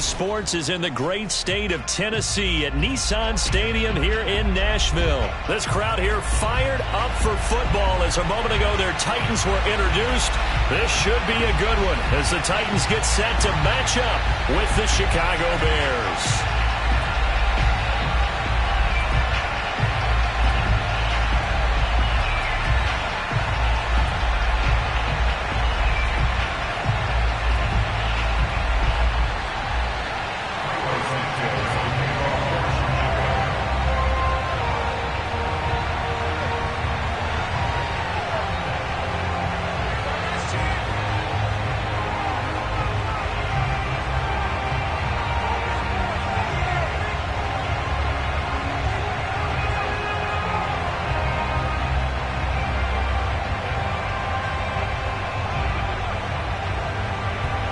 Sports is in the great state of Tennessee at Nissan Stadium here in Nashville. This crowd here fired up for football as a moment ago their Titans were introduced. This should be a good one as the Titans get set to match up with the Chicago Bears.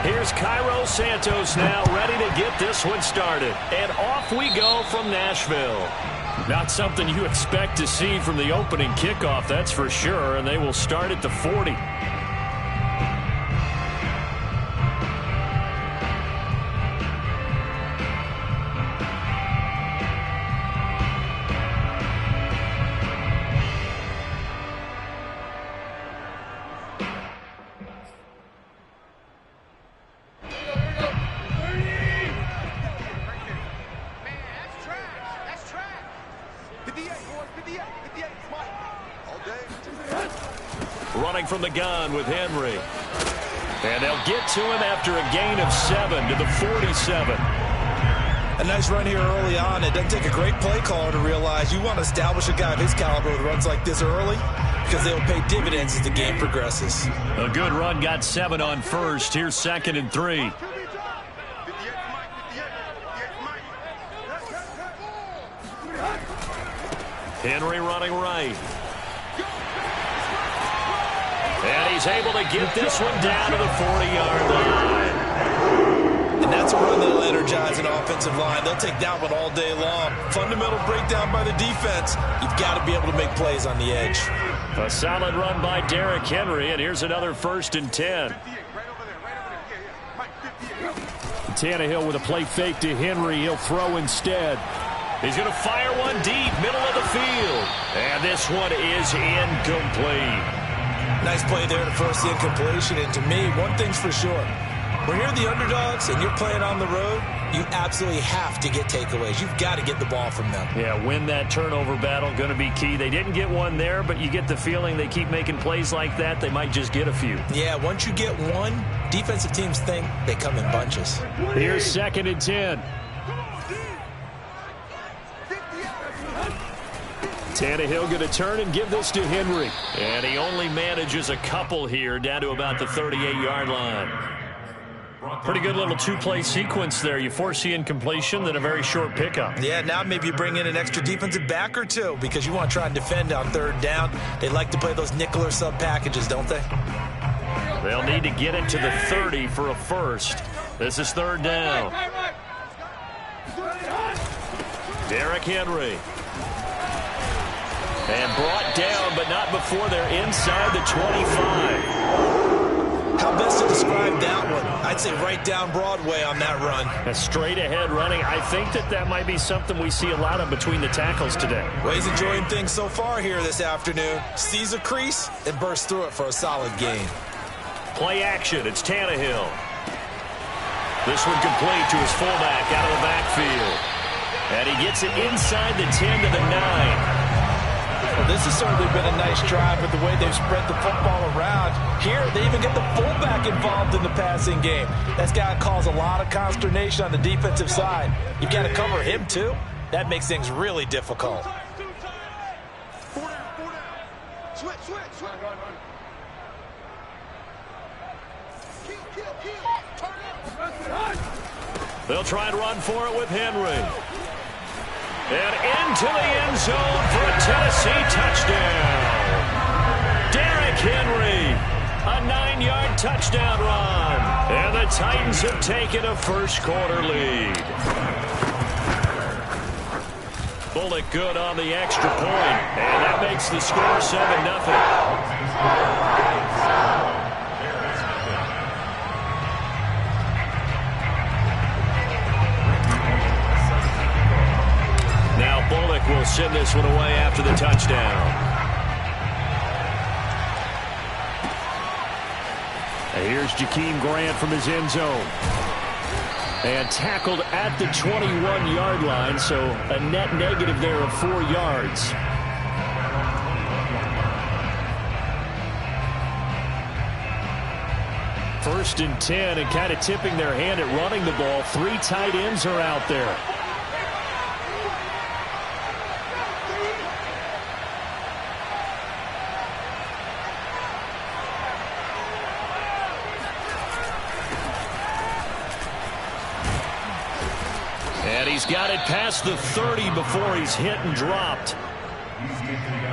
Here's Cairo Santos now ready to get this one started. And off we go from Nashville. Not something you expect to see from the opening kickoff, that's for sure. And they will start at the 40. Running from the gun with Henry. And they'll get to him after a gain of 7 to the 47. A nice run here early on. It doesn't take a great play caller to realize you want to establish a guy of his caliber with runs like this early because they'll pay dividends as the game progresses. A good run got 7 on first. Here's 2nd and 3. Henry running right. And he's able to get this one down to the 40-yard line. And that's a run that'll energize an offensive line. They'll take that one all day long. Fundamental breakdown by the defense. You've got to be able to make plays on the edge. A solid run by Derrick Henry, and here's another 1st and 10. Tannehill with a play fake to Henry. He'll throw instead. He's going to fire one deep, middle of the field. And this one is incomplete. Nice play there to force the incompletion. And to me, one thing's for sure. When you're the underdogs and you're playing on the road, you absolutely have to get takeaways. You've got to get the ball from them. Yeah, win that turnover battle, going to be key. They didn't get one there, but you get the feeling they keep making plays like that, they might just get a few. Yeah, once you get one, defensive teams think they come in bunches. Here's 2nd and 10. Tannehill going to turn and give this to Henry. And he only manages a couple here down to about the 38-yard line. Pretty good little two-play sequence there. You force the incompletion, then a very short pickup. Yeah, now maybe you bring in an extra defensive back or two because you want to try and defend on 3rd down. They like to play those nickel or sub packages, don't they? They'll need to get it to the 30 for a first. This is 3rd down. Derrick Henry. And brought down, but not before they're inside the 25. How best to describe that one? I'd say right down Broadway on that run. A straight ahead running. I think that might be something we see a lot of between the tackles today. Well, he's enjoying things so far here this afternoon. Sees a crease and bursts through it for a solid gain. Play action. It's Tannehill. This one complete to his fullback out of the backfield. And he gets it inside the 10 to the 9. Well, this has certainly been a nice drive with the way they've spread the football around. Here, they even get the fullback involved in the passing game. That's got to cause a lot of consternation on the defensive side. You've got to cover him, too. That makes things really difficult. They'll try and run for it with Henry. And into the end zone for a Tennessee touchdown. Derrick Henry, a 9-yard touchdown run. And the Titans have taken a first-quarter lead. Bullock good on the extra point. And that makes the score 7-0. quarterback will send this one away after the touchdown. And here's Jakeem Grant from his end zone. And tackled at the 21-yard line, so a net negative there of 4 yards. First and 10, and kind of tipping their hand at running the ball. 3 tight ends are out there. And he's got it past the 30 before he's hit and dropped.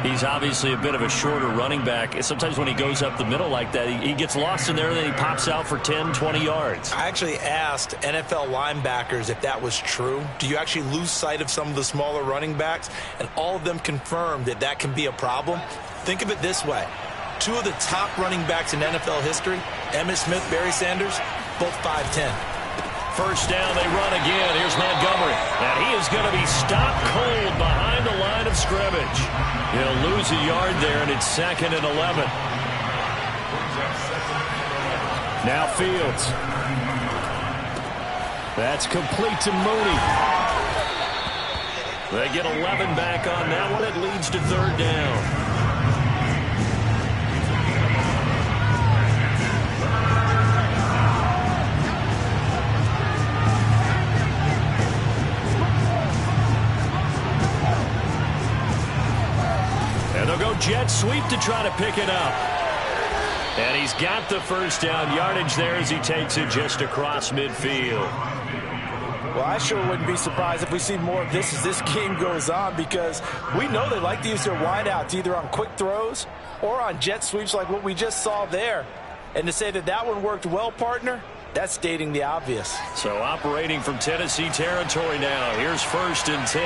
He's obviously a bit of a shorter running back. Sometimes when he goes up the middle like that, he gets lost in there, and then he pops out for 10, 20 yards. I actually asked NFL linebackers if that was true. Do you actually lose sight of some of the smaller running backs? And all of them confirmed that that can be a problem. Think of it this way. 2 of the top running backs in NFL history, Emmitt Smith, Barry Sanders, both 5'10". First down, they run again. Here's Montgomery. And he is going to be stopped cold behind the line of scrimmage. He'll lose a yard there, and it's 2nd and 11. Now Fields. That's complete to Mooney. They get 11 back on that one. It leads to 3rd down. Jet sweep to try to pick it up. And he's got the first down yardage there as he takes it just across midfield. Well, I sure wouldn't be surprised if we see more of this as this game goes on, because we know they like to use their wideouts either on quick throws or on jet sweeps like what we just saw there. And to say that that one worked well, partner, that's stating the obvious. So operating from Tennessee territory now. Here's 1st and 10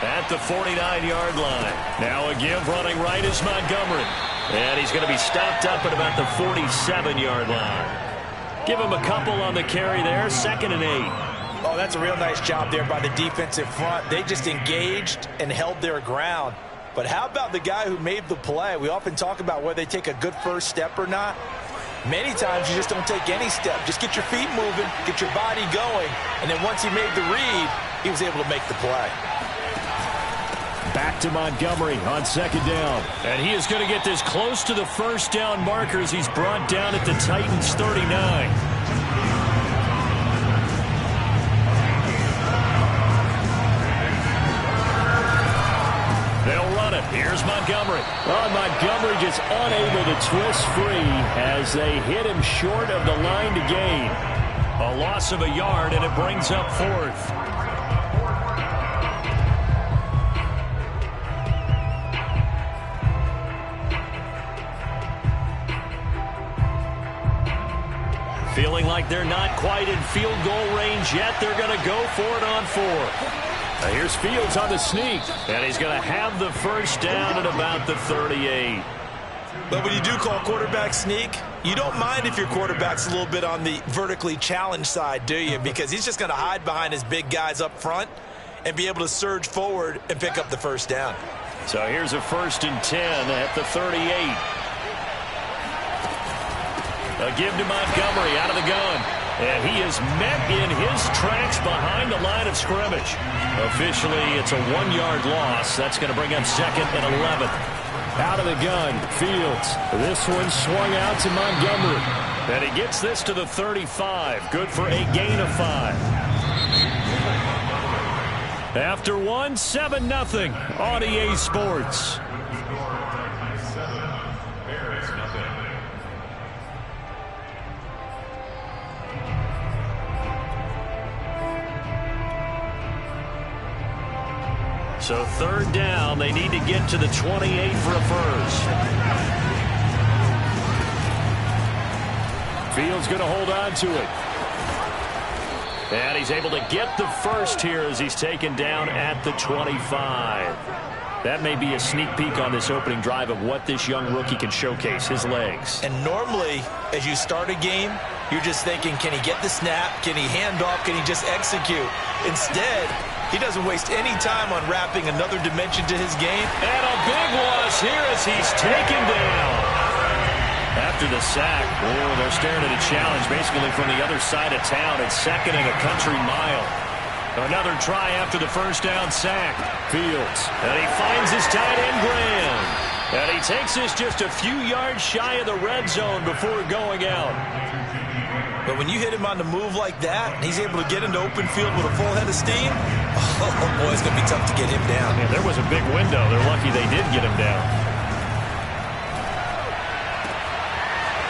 at the 49-yard line. Now again running right is Montgomery. And he's going to be stopped up at about the 47-yard line. Give him a couple on the carry there. 2nd and 8. Oh, that's a real nice job there by the defensive front. They just engaged and held their ground. But how about the guy who made the play? We often talk about whether they take a good first step or not. Many times you just don't take any step. Just get your feet moving, get your body going, and then once he made the read, he was able to make the play. Back to Montgomery on 2nd down. And he is going to get this close to the first down markers. He's brought down at the Titans 39. They'll run it. Here's Montgomery. Well, Montgomery just unable to twist free as they hit him short of the line to gain. A loss of a yard, and it brings up 4th. Feeling like they're not quite in field goal range yet. They're going to go for it on 4th. Here's Fields on the sneak, and he's going to have the first down at about the 38. But when you do call quarterback sneak, you don't mind if your quarterback's a little bit on the vertically challenged side, do you? Because he's just going to hide behind his big guys up front and be able to surge forward and pick up the first down. So here's a 1st and 10 at the 38. A give to Montgomery out of the gun. And he is met in his tracks behind the line of scrimmage. Officially, it's a 1-yard loss. That's going to bring up 2nd and 11. Out of the gun, Fields. This one swung out to Montgomery. And he gets this to the 35. Good for a gain of 5. After 1, 7-0 on EA Sports. So 3rd down, they need to get to the 28 for a first. Fields going to hold on to it. And he's able to get the first here as he's taken down at the 25. That may be a sneak peek on this opening drive of what this young rookie can showcase, his legs. And normally, as you start a game, you're just thinking, can he get the snap? Can he hand off? Can he just execute? Instead, he doesn't waste any time on wrapping another dimension to his game. And a big loss here as he's taken down. After the sack, they're staring at a challenge basically from the other side of town. It's second and a country mile. Another try after the first down sack. Fields. And he finds his tight end, Graham. And he takes this just a few yards shy of the red zone before going out. But when you hit him on the move like that, and he's able to get into open field with a full head of steam, oh boy, it's going to be tough to get him down. Yeah, there was a big window. They're lucky they did get him down.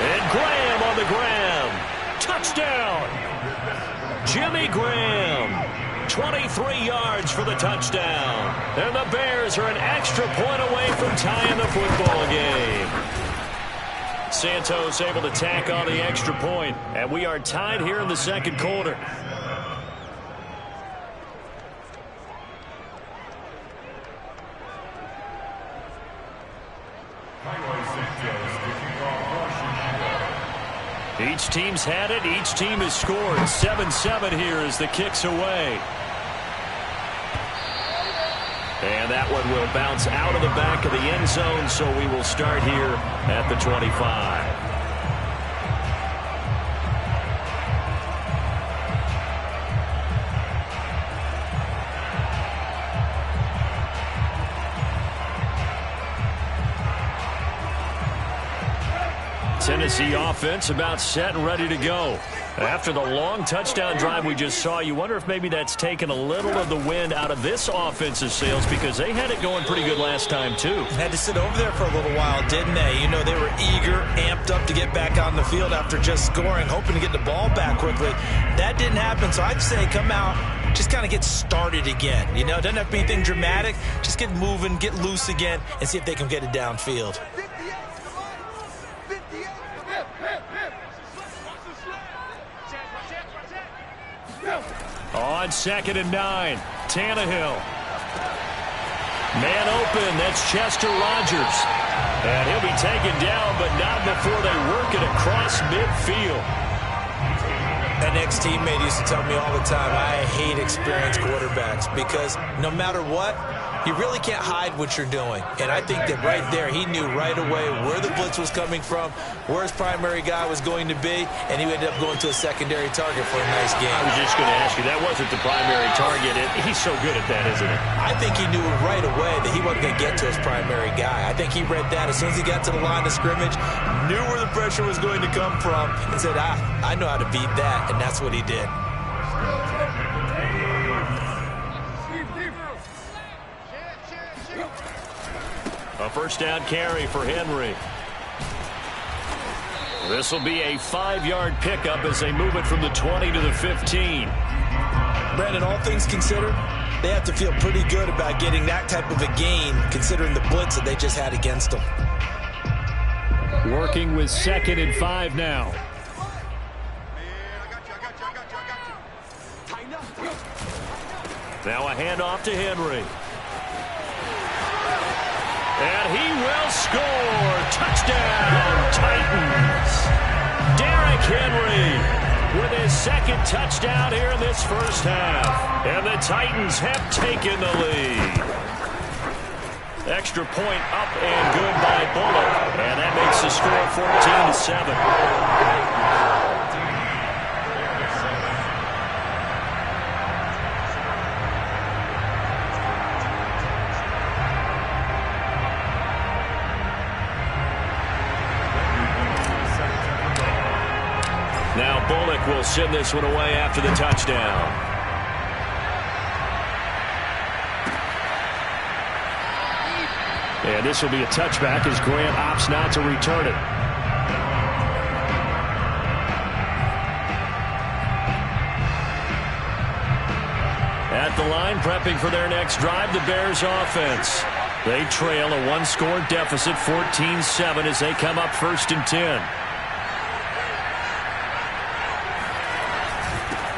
And Graham on the ground. Touchdown. Jimmy Graham. 23 yards for the touchdown. And the Bears are an extra point away from tying the football game. Santos able to tack on the extra point, and we are tied here in the second quarter. Each team's had it. Each team has scored. 7-7 here as the kick's away. And that one will bounce out of the back of the end zone, so we will start here at the 25. Tennessee offense about set and ready to go. After the long touchdown drive we just saw, you wonder if maybe that's taken a little of the wind out of this offensive sails because they had it going pretty good last time too. Had to sit over there for a little while, didn't they? You know, they were eager, amped up to get back on the field after just scoring, hoping to get the ball back quickly. That didn't happen, so I'd say come out, just kind of get started again. You know, it doesn't have to be anything dramatic. Just get moving, get loose again, and see if they can get it downfield. On 2nd and 9, Tannehill. Man open, that's Chester Rogers. And he'll be taken down, but not before they work it across midfield. An ex-teammate used to tell me all the time, I hate experienced quarterbacks because no matter what, you really can't hide what you're doing. And I think that right there, he knew right away where the blitz was coming from, where his primary guy was going to be, and he ended up going to a secondary target for a nice game. I was just going to ask you, that wasn't the primary target. He's so good at that, isn't he? I think he knew right away that he wasn't going to get to his primary guy. I think he read that as soon as he got to the line of scrimmage, knew where the pressure was going to come from, and said, I know how to beat that, and that's what he did. A first down carry for Henry. This will be a 5-yard pickup as they move it from the 20 to the 15. Brandon, all things considered, they have to feel pretty good about getting that type of a gain considering the blitz that they just had against them. Working with 2nd and 5 now. Now a handoff to Henry. And he will score. Touchdown, Titans. Derrick Henry with his second touchdown here in this first half. And the Titans have taken the lead. Extra point up and good by Bullock. And that makes the score 14-7. Now Bullock will send this one away after the touchdown. And this will be a touchback as Grant opts not to return it. At the line, prepping for their next drive, the Bears offense. They trail a one-score deficit, 14-7, as they come up 1st and 10.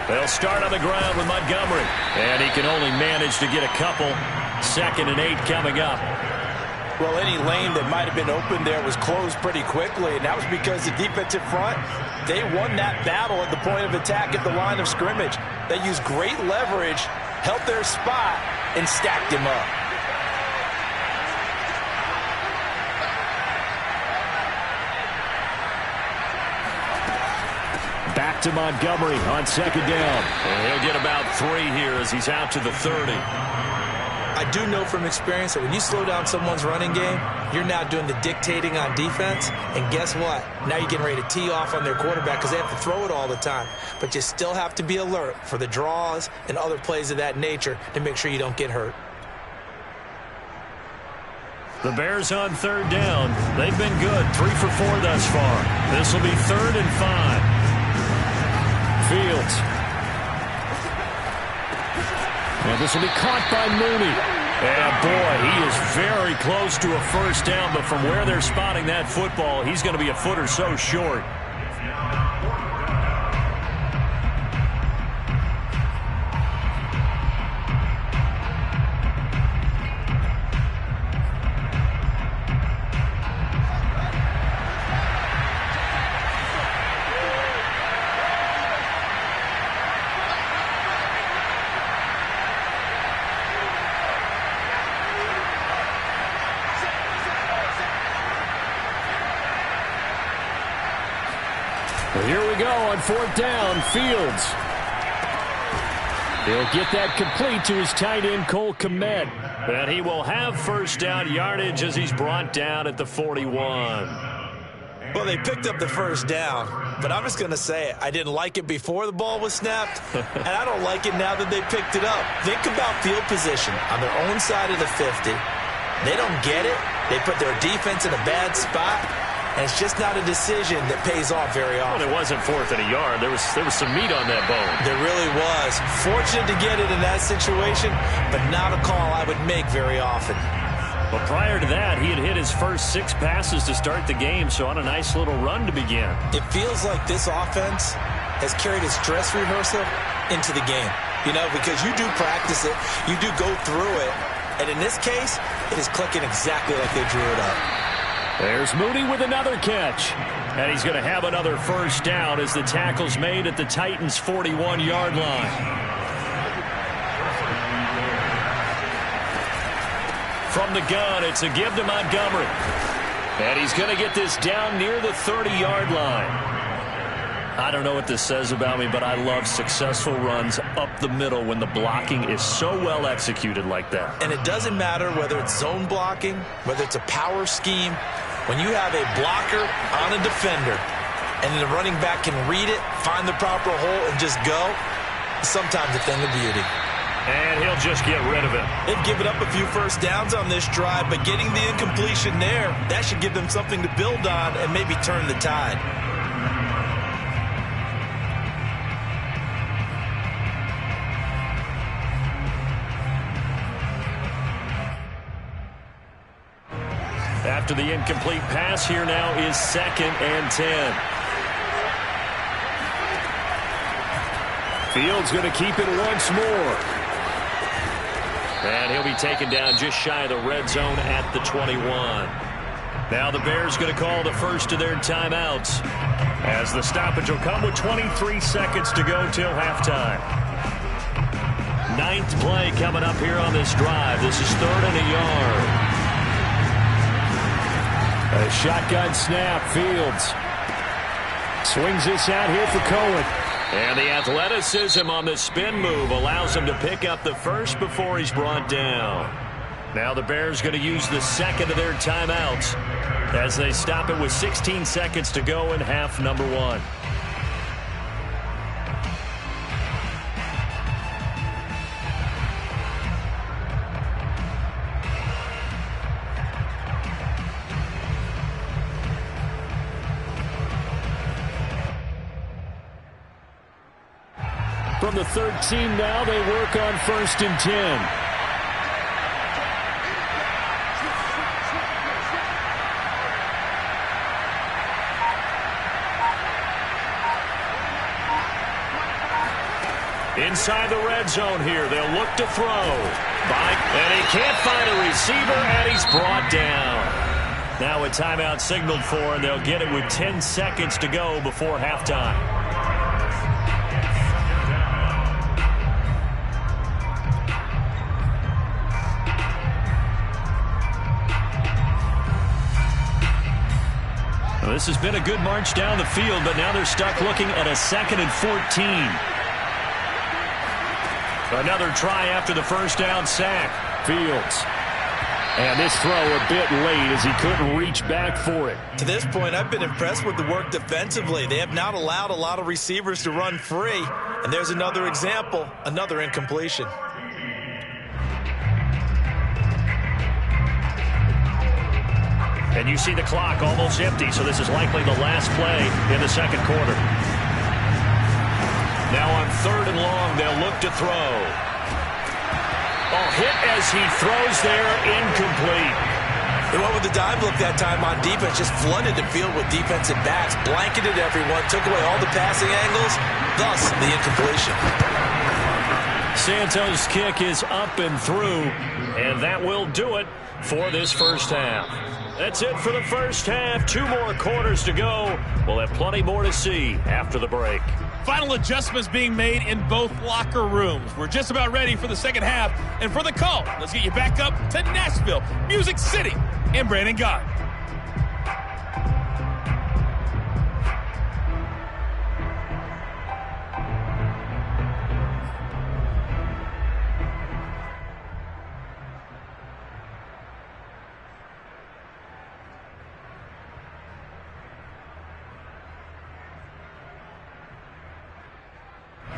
They'll start on the ground with Montgomery. And he can only manage to get a couple. 2nd and 8 coming up. Well, any lane that might have been open there was closed pretty quickly, and that was because the defensive front, they won that battle at the point of attack at the line of scrimmage. They used great leverage, held their spot, and stacked him up. Back to Montgomery on 2nd down. And he'll get about 3 here as he's out to the 30. I do know from experience that when you slow down someone's running game, you're now doing the dictating on defense. And guess what? Now you're getting ready to tee off on their quarterback because they have to throw it all the time. But you still have to be alert for the draws and other plays of that nature to make sure you don't get hurt. The Bears on 3rd down. They've been good. 3 for 4 thus far. This will be 3rd and 5. Fields. And this will be caught by Mooney. And boy, he is very close to a first down, but from where they're spotting that football, he's going to be a foot or so short. Here we go on 4th down. Fields. He'll get that complete to his tight end, Cole Kmet. And he will have first down yardage as he's brought down at the 41. Well, they picked up the first down, but I'm just going to say it. I didn't like it before the ball was snapped, and I don't like it now that they picked it up. Think about field position on their own side of the 50. They don't get it. They put their defense in a bad spot. And it's just not a decision that pays off very often. Well, it wasn't 4th and a yard. There was some meat on that bone. There really was. Fortunate to get it in that situation, but not a call I would make very often. Well, prior to that, he had hit his first 6 passes to start the game, so on a nice little run to begin. It feels like this offense has carried its dress rehearsal into the game. You know, because you do practice it, you do go through it, and in this case, it is clicking exactly like they drew it up. There's Mooney with another catch. And he's going to have another first down as the tackle's made at the Titans' 41-yard line. From the gun, it's a give to Montgomery. And he's going to get this down near the 30-yard line. I don't know what this says about me, but I love successful runs up the middle when the blocking is so well executed like that. And it doesn't matter whether it's zone blocking, whether it's a power scheme. When you have a blocker on a defender and the running back can read it, find the proper hole, and just go, sometimes a thing of beauty. And he'll just get rid of it. They've given up a few first downs on this drive, but getting the incompletion there, that should give them something to build on and maybe turn the tide. After the incomplete pass, here now is 2nd and 10. Fields going to keep it once more. And he'll be taken down just shy of the red zone at the 21. Now the Bears going to call the first of their timeouts, as the stoppage will come with 23 seconds to go till halftime. 9th play coming up here on this drive. This is 3rd and a yard. A shotgun snap. Fields swings this out here for Cohen. And the athleticism on the spin move allows him to pick up the first before he's brought down. Now the Bears going to use the 2nd of their timeouts as they stop it with 16 seconds to go in half number 1. From the 13 now, they work on 1st and 10. inside the red zone here. They'll look to throw. And he can't find a receiver, and he's brought down. Now a timeout signaled for, and they'll get it with 10 seconds to go before halftime. Well, this has been a good march down the field, but now they're stuck looking at a 2nd and 14. Another try after the first down sack. Fields. And this throw a bit late as he couldn't reach back for it. To this point, I've been impressed with the work defensively. They have not allowed a lot of receivers to run free. And there's another example, another incompletion. And you see the clock almost empty, so this is likely the last play in the second quarter. Now on 3rd and long, they'll look to throw. Oh, hit as he throws there, incomplete. They went with the dive look that time on defense, just flooded the field with defensive backs, blanketed everyone, took away all the passing angles, thus the incompletion. Santos' kick is up and through, and that will do it for this first half. That's it for the first half. 2 more quarters to go. We'll have plenty more to see after the break. Final adjustments being made in both locker rooms. We're just about ready for the second half. And for the call, let's get you back up to Nashville, Music City, and Brandon Gaudin.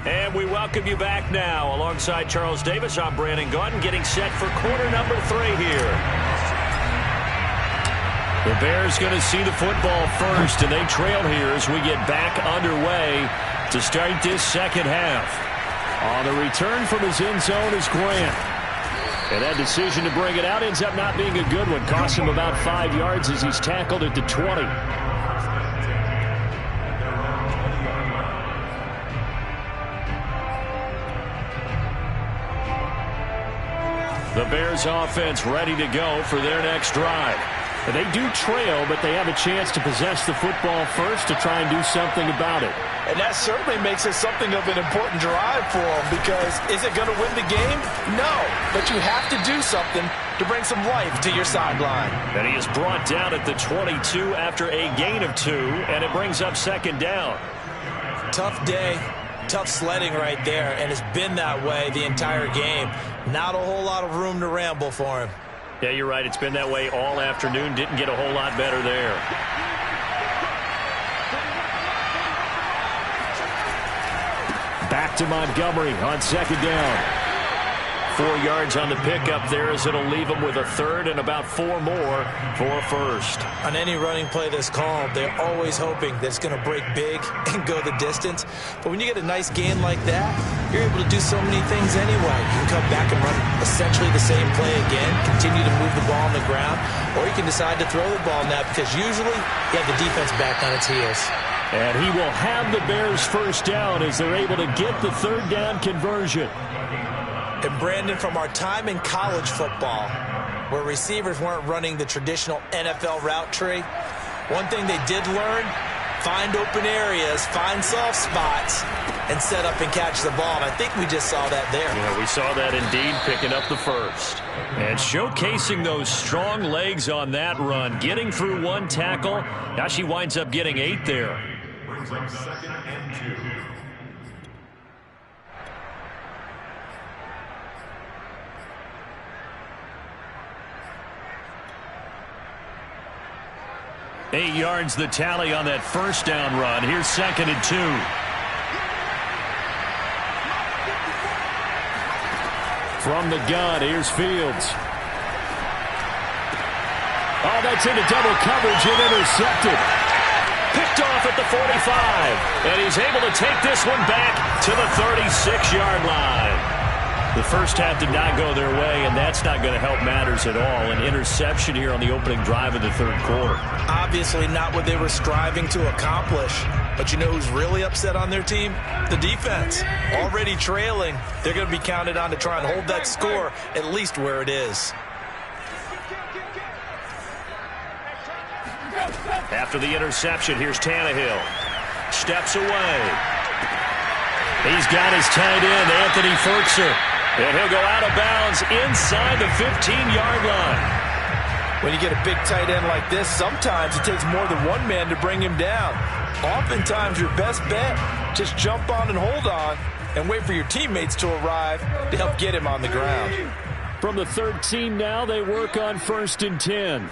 And we welcome you back now. Alongside Charles Davis, I'm Brandon Gaudin, getting set for quarter number 3 here. The Bears going to see the football first, and they trail here as we get back underway to start this second half. On the return from his end zone is Grant. And that decision to bring it out ends up not being a good one. Cost him about 5 yards as he's tackled at the 20. The Bears offense ready to go for their next drive. They do trail, but they have a chance to possess the football first to try and do something about it. And that certainly makes it something of an important drive for them, because is it going to win the game? No, but you have to do something to bring some life to your sideline. And he is brought down at the 22 after a gain of 2, and it brings up second down. Tough day. Tough sledding right there, and it's been that way the entire game. Not a whole lot of room to ramble for him. Yeah, you're right. It's been that way all afternoon. Didn't get a whole lot better there. Back to Montgomery on second down. 4 yards on the pickup there, as it'll leave him with a third and about 4 more for a first. On any running play that's called, they're always hoping that it's going to break big and go the distance. But when you get a nice gain like that, you're able to do so many things anyway. You can come back and run essentially the same play again, continue to move the ball on the ground, or you can decide to throw the ball now, because usually you have the defense back on its heels. And he will have the Bears first down as they're able to get the third down conversion. And Brandon, from our time in college football, where receivers weren't running the traditional NFL route tree, one thing they did learn, find open areas, find soft spots, and set up and catch the ball. And I think we just saw that there. Yeah, we saw that indeed, picking up the first. And showcasing those strong legs on that run, getting through 1 tackle. Now she winds up getting 8 there. Brings up 2nd and 2. Eight yards the tally on that first down run. Here's 2nd and 2. From the gun, here's Fields. Oh, that's into double coverage and intercepted. Picked off at the 45. And he's able to take this one back to the 36-yard line. The first half did not go their way, and that's not going to help matters at all. An interception here on the opening drive of the third quarter. Obviously not what they were striving to accomplish. But you know who's really upset on their team? The defense. Already trailing, they're going to be counted on to try and hold that score at least where it is. After the interception, here's Tannehill. Steps away. He's got his tight end, Anthony Ferkser. And he'll go out of bounds inside the 15-yard line. When you get a big tight end like this, sometimes it takes more than one man to bring him down. Oftentimes, your best bet, just jump on and hold on and wait for your teammates to arrive to help get him on the ground. From the 13 now, they work on 1st and 10.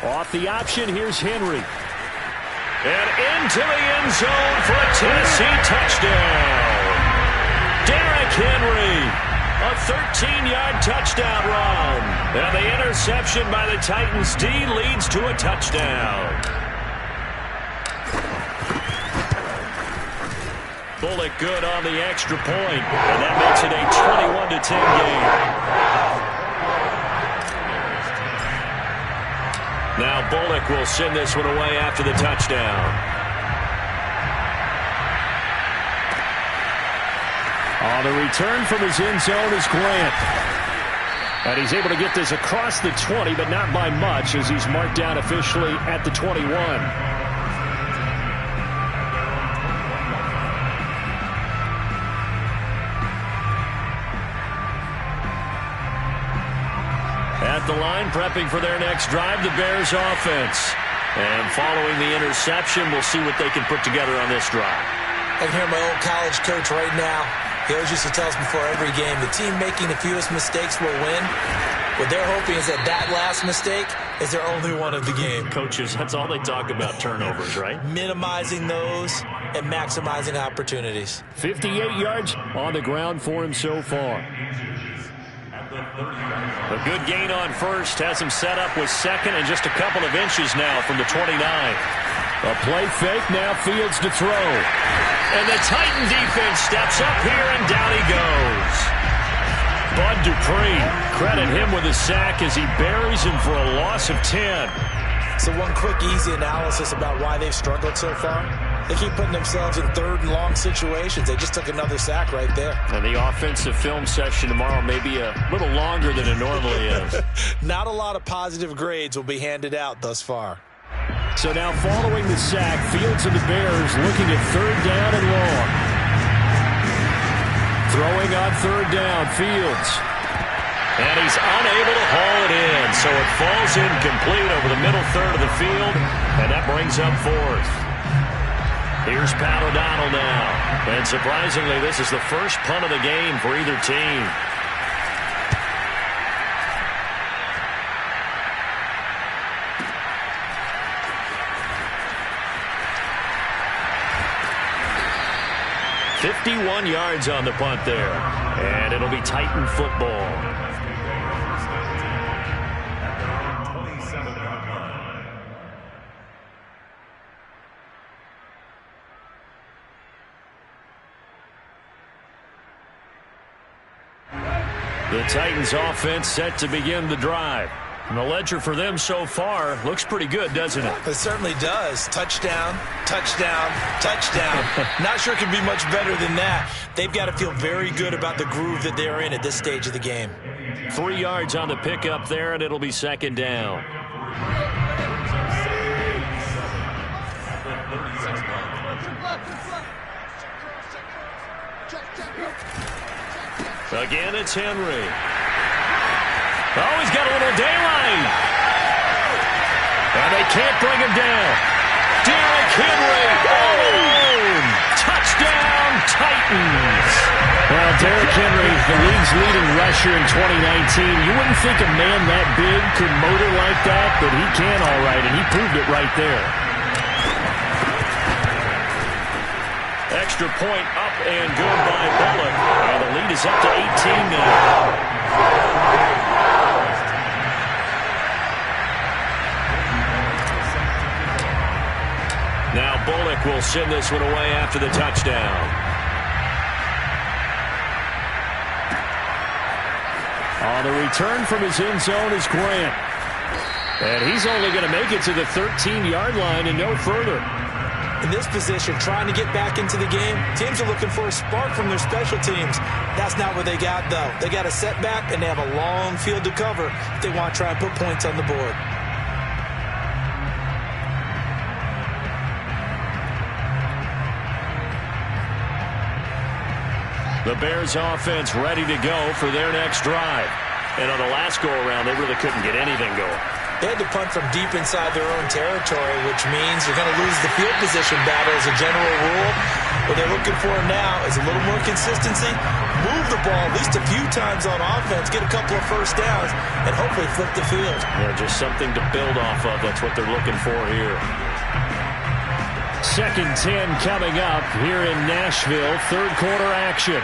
Off the option, here's Henry. And into the end zone for a Tennessee touchdown. Derrick Henry, a 13-yard touchdown run. And the interception by the Titans D leads to a touchdown. Bullock good on the extra point, and that makes it a 21-10 game. Now Bullock will send this one away after the touchdown. On the return from his end zone is Grant. And he's able to get this across the 20, but not by much, as he's marked down officially at the 21. At the line, prepping for their next drive, the Bears offense. And following the interception, we'll see what they can put together on this drive. I can hear my old college coach right now. He always used to tell us before every game, the team making the fewest mistakes will win. What they're hoping is that that last mistake is their only one of the game. Coaches, that's all they talk about, turnovers, right? Minimizing those and maximizing opportunities. 58 yards on the ground for him so far. A good gain on first has him set up with second and just a couple of inches now from the 29. A play fake, now Fields to throw. And the Titan defense steps up here, and down he goes. Bud Dupree, credit him with a sack as he buries him for a loss of 10. So one quick, easy analysis about why they've struggled so far. They keep putting themselves in third and long situations. They just took another sack right there. And the offensive film session tomorrow may be a little longer than it normally is. Not a lot of positive grades will be handed out thus far. So now following the sack, Fields and the Bears looking at third down and long. Throwing on third down, Fields. And he's unable to haul it in, so it falls incomplete over the middle third of the field, and that brings up fourth. Here's Pat O'Donnell now. And surprisingly, this is the first punt of the game for either team. "51 yards on the punt there, and it'll be Titan football." The Titans offense set to begin the drive. And the ledger for them so far looks pretty good, doesn't it? It certainly does. Touchdown, touchdown, touchdown. Not sure it can be much better than that. They've got to feel very good about the groove that they're in at this stage of the game. 3 yards on the pickup there, and it'll be second down. Again, it's Henry. Oh, he's got a little daylight. And they can't bring him down. Derrick Henry all alone. Touchdown, Titans. Well, Derrick Henry, the league's leading rusher in 2019. You wouldn't think a man that big could motor like that, but he can all right, and he proved it right there. Extra point up and good by Bullock. And the lead is up to 18 now. Now Bullock will send this one away after the touchdown. On the return from his end zone is Grant. And he's only going to make it to the 13-yard line and no further. In this position, trying to get back into the game, teams are looking for a spark from their special teams. That's not what they got, though. They got a setback, and they have a long field to cover if they want to try and put points on the board. The Bears offense ready to go for their next drive. And on the last go-around, they really couldn't get anything going. They had to punt from deep inside their own territory, which means you're going to lose the field position battle as a general rule. What they're looking for now is a little more consistency, move the ball at least a few times on offense, get a couple of first downs, and hopefully flip the field. Yeah, just something to build off of. That's what they're looking for here. 2nd 10 coming up here in Nashville. Third quarter action.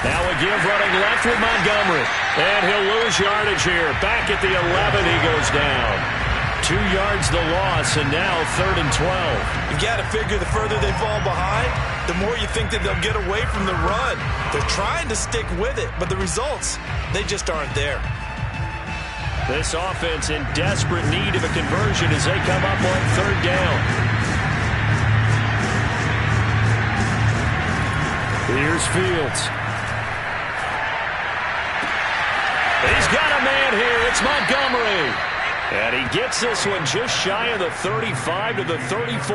Now a give running left with Montgomery. And he'll lose yardage here. Back at the 11, he goes down. 2 yards the loss, and now 3rd and 12. You got to figure the further they fall behind, the more you think that they'll get away from the run. They're trying to stick with it, but the results, they just aren't there. This offense in desperate need of a conversion as they come up on 3rd down. Here's Fields. He's got a man here. It's Montgomery. And he gets this one just shy of the 35 to the 34.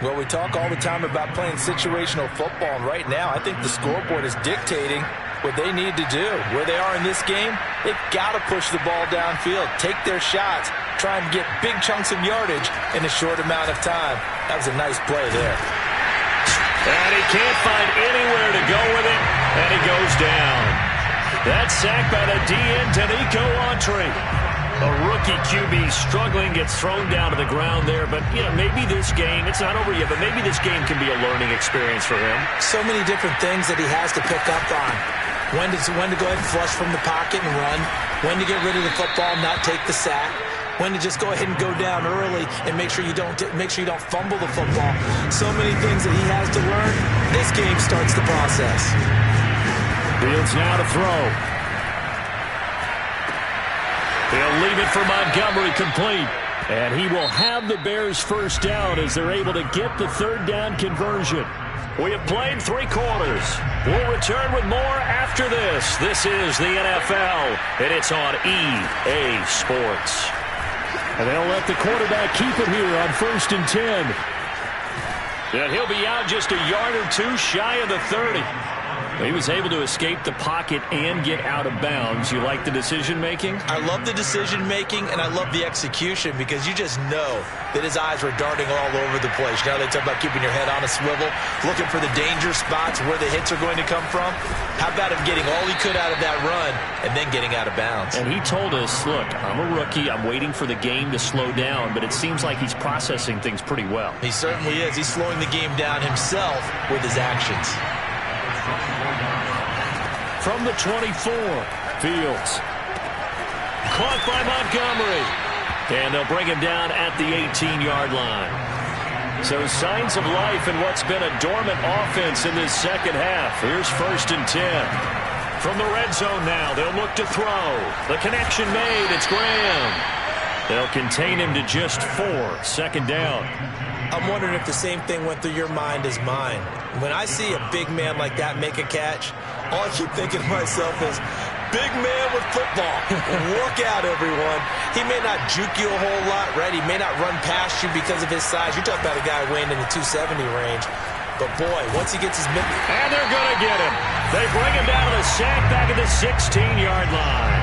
Well, we talk all the time about playing situational football, and right now I think the scoreboard is dictating what they need to do. Where they are in this game, they've got to push the ball downfield, take their shots, try and get big chunks of yardage in a short amount of time. That was a nice play there. And he can't find anywhere to go with it, and he goes down. That's sacked by the DN, Denico Autry. A rookie QB struggling, gets thrown down to the ground there. But, you know, maybe this game, it's not over yet, but maybe this game can be a learning experience for him. So many different things that he has to pick up on. When to go ahead and flush from the pocket and run. When to get rid of the football, not take the sack. When to just go ahead and go down early and make sure you don't fumble the football. So many things that he has to learn. This game starts the process. Fields now to throw. He'll leave it for Montgomery complete. And he will have the Bears first down as they're able to get the 3rd down conversion. We have played 3 quarters. We'll return with more after this. This is the NFL, and it's on EA Sports. And they'll let the quarterback keep it here on 1st and 10. And he'll be out just a yard or 2 shy of the 30. He was able to escape the pocket and get out of bounds. You like the decision-making? I love the decision-making, and I love the execution because you just know that his eyes were darting all over the place. Now they talk about keeping your head on a swivel, looking for the danger spots where the hits are going to come from. How about him getting all he could out of that run and then getting out of bounds? And he told us, look, I'm a rookie. I'm waiting for the game to slow down, but it seems like he's processing things pretty well. He certainly is. He's slowing the game down himself with his actions. From the 24, Fields. Caught by Montgomery. And they'll bring him down at the 18-yard line. So signs of life in what's been a dormant offense in this second half. Here's 1st and 10. From the red zone now, they'll look to throw. The connection made. It's Graham. They'll contain him to just 4. 2nd down. I'm wondering if the same thing went through your mind as mine. When I see a big man like that make a catch, all I keep thinking to myself is, big man with football. Look out, everyone. He may not juke you a whole lot, right? He may not run past you because of his size. You're talking about a guy weighing in the 270 range. But, boy, once he gets his mid... And they're going to get him. They bring him down to the sack back at the 16-yard line.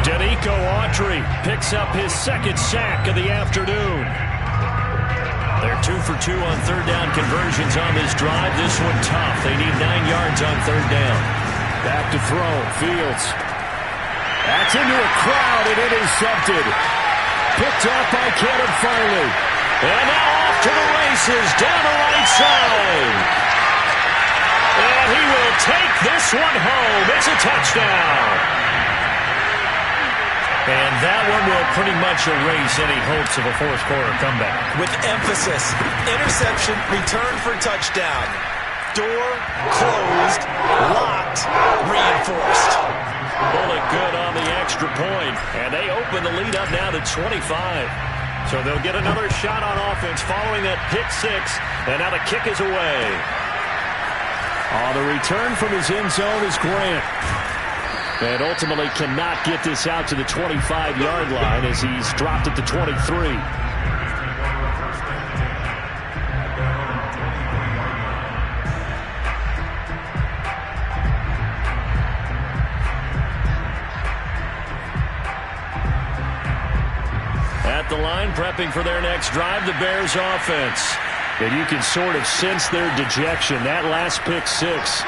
Denico Autry picks up his 2nd sack of the afternoon. They're 2 for 2 on 3rd down conversions on this drive. This one tough. They need 9 yards on 3rd down. Back to throw. Fields. That's into a crowd and intercepted. Picked up by Kenneth Farley. And now off to the races down the right side. And he will take this one home. It's a touchdown. And that one will pretty much erase any hopes of a 4th quarter comeback. With emphasis, interception, return for touchdown. Door closed, locked, reinforced. Bullock good on the extra point, and they open the lead up now to 25. So they'll get another shot on offense following that pick six, and now the kick is away. The return from his end zone is Grant. And ultimately cannot get this out to the 25-yard line as he's dropped at the 23. At the line, prepping for their next drive, the Bears offense. And you can sort of sense their dejection. That last pick six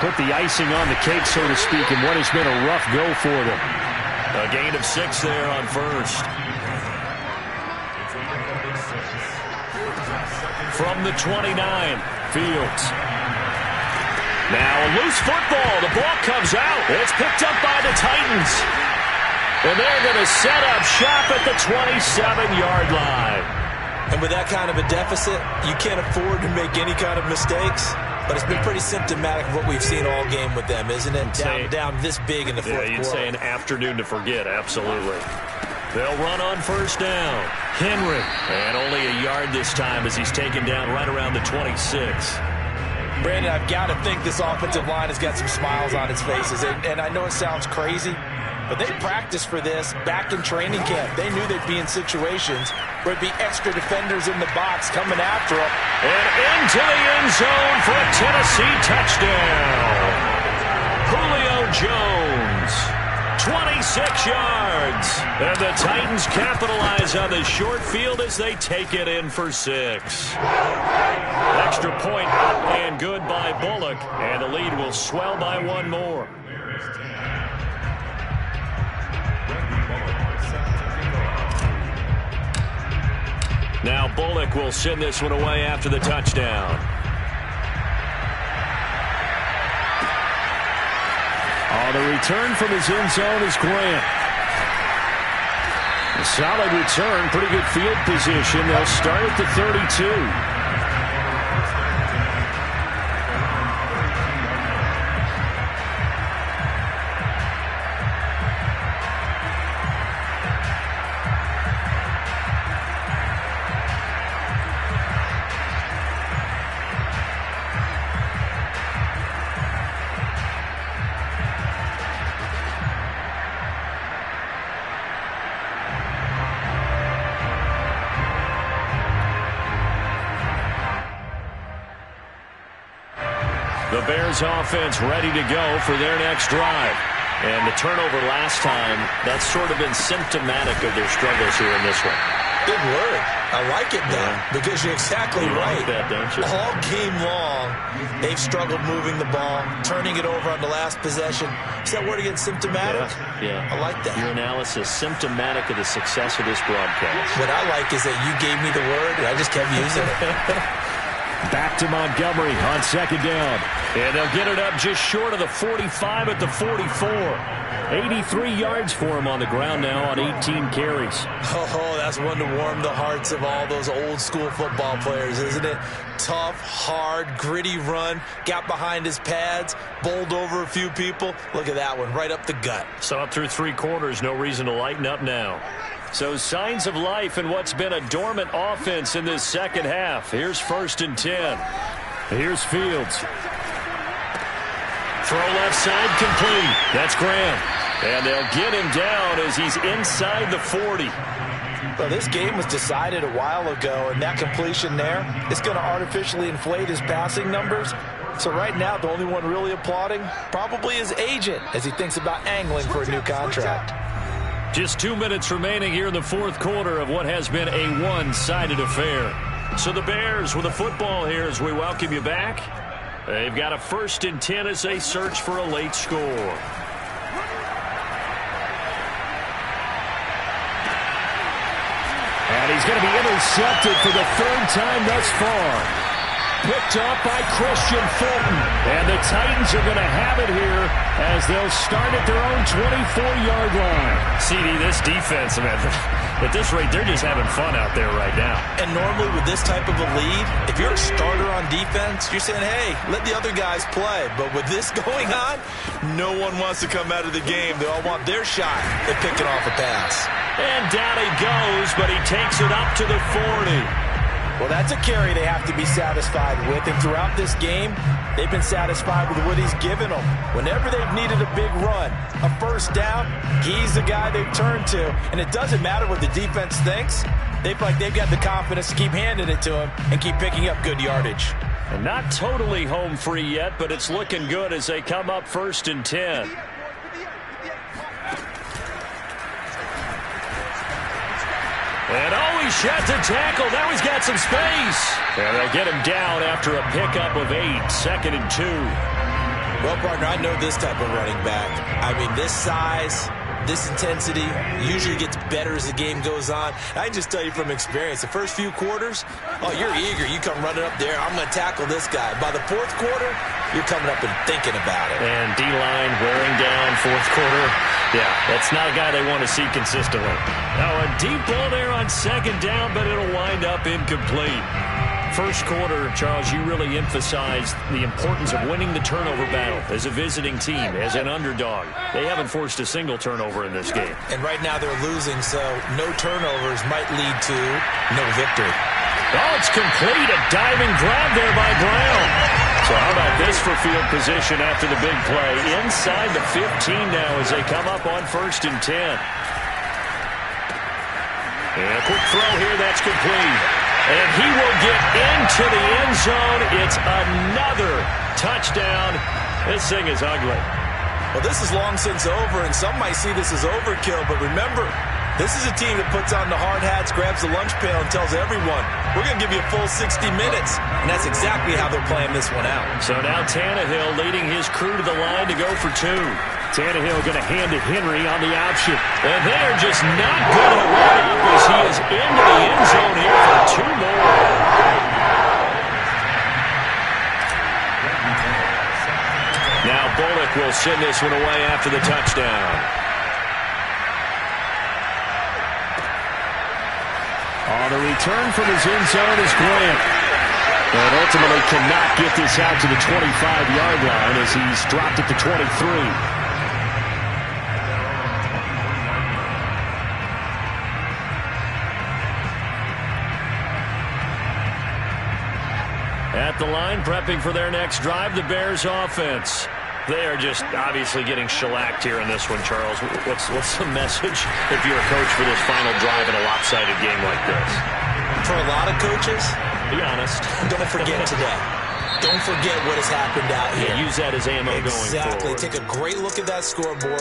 put the icing on the cake, so to speak, in what has been a rough go for them. A gain of 6 there on first. From the 29, Fields. Now a loose football. The ball comes out. It's picked up by the Titans. And they're going to set up shop at the 27-yard line. And with that kind of a deficit, you can't afford to make any kind of mistakes. But it's been pretty symptomatic of what we've seen all game with them, isn't it? Down this big in the fourth quarter. You'd say an afternoon to forget, absolutely. They'll run on first down. Henry. And only a yard this time as he's taken down right around the 26. Brandon, I've got to think this offensive line has got some smiles on its faces. And I know it sounds crazy, but they practiced for this back in training camp. They knew they'd be in situations where there'd be extra defenders in the box coming after them. And into the end zone for a Tennessee touchdown. Julio Jones, 26 yards. And the Titans capitalize on the short field as they take it in for 6. Extra point up and good by Bullock. And the lead will swell by 1 more. Now Bullock will send this one away after the touchdown. The return from his end zone is Grant. A solid return, pretty good field position. They'll start at the 32. The Bears offense ready to go for their next drive. And the turnover last time, that's sort of been symptomatic of their struggles here in this one. Good word. I like it, though, because you're exactly right. Like that, don't you? All game long, they've struggled moving the ball, turning it over on the last possession. Is that word again, symptomatic? Yeah. I like that. Your analysis, symptomatic of the success of this broadcast. What I like is that you gave me the word, and I just kept using it. Back to Montgomery on second down. And they'll get it up just short of the 45 at the 44. 83 yards for him on the ground now on 18 carries. Oh, that's one to warm the hearts of all those old school football players, isn't it? Tough, hard, gritty run. Got behind his pads, bowled over a few people. Look at that one, right up the gut. So up through 3 quarters, no reason to lighten up now. So signs of life in what's been a dormant offense in this second half. Here's 1st and 10. Here's Fields. Throw left side complete. That's Graham. And they'll get him down as he's inside the 40. Well, this game was decided a while ago, and that completion there is going to artificially inflate his passing numbers. So right now, the only one really applauding probably his agent as he thinks about angling for a new contract. Just 2 minutes remaining here in the fourth quarter of what has been a one-sided affair. So the Bears with a football here as we welcome you back. They've got a 1st and 10 as they search for a late score. And he's going to be intercepted for the 3rd time thus far. picked up by Christian Fulton. And the Titans are going to have it here as they'll start at their own 24-yard line. CD, this defense, man, at this rate, they're just having fun out there right now. And normally with this type of a lead, if you're a starter on defense, you're saying, hey, let the other guys play. But with this going on, no one wants to come out of the game. They all want their shot at picking off a pass. And down he goes, but he takes it up to the 40. Well, that's a carry they have to be satisfied with. And throughout this game, they've been satisfied with what he's given them. Whenever they've needed a big run, a first down, he's the guy they've turned to. And it doesn't matter what the defense thinks. They feel like they've got the confidence to keep handing it to him and keep picking up good yardage. And not totally home free yet, but it's looking good as they come up 1st and 10. And he shot to tackle. Now he's got some space. And they'll get him down after a pickup of 8. 2nd and 2. Well, partner, I know this type of running back. I mean, this size, this intensity usually gets better as the game goes on. I can just tell you from experience, the first few quarters, oh, you're eager. You come running up there. I'm going to tackle this guy. By the 4th quarter, you're coming up and thinking about it. And D-line wearing down 4th quarter. Yeah, that's not a guy they want to see consistently. Now a deep ball there on 2nd down, but it'll wind up incomplete. First quarter, Charles, you really emphasized the importance of winning the turnover battle as a visiting team, as an underdog. They haven't forced a single turnover in this game. And right now they're losing, so no turnovers might lead to no victory. Oh, it's complete. A diving grab there by Brown. So how about this for field position after the big play? Inside the 15 now as they come up on 1st and 10. And a quick throw here, that's complete. And he will get into the end zone. It's another touchdown. This thing is ugly. Well, this is long since over, and some might see this as overkill. But remember, this is a team that puts on the hard hats, grabs the lunch pail, and tells everyone, we're going to give you a full 60 minutes. And that's exactly how they're playing this one out. So now Tannehill leading his crew to the line to go for 2. Tannehill going to hand it Henry on the option. And they're just not going to let up as he is into the end zone here for 2 more. Now Bullock will send this one away after the touchdown. On the return from his end zone is Grant. And ultimately cannot get this out to the 25-yard line as he's dropped at the 23. At the line, prepping for their next drive, the Bears offense. They are just obviously getting shellacked here in this one, Charles. What's the message if you're a coach for this final drive in a lopsided game like this? For a lot of coaches, be honest. Don't forget today. Don't forget what has happened out here. Yeah, use that as ammo going forward. Exactly. Take a great look at that scoreboard.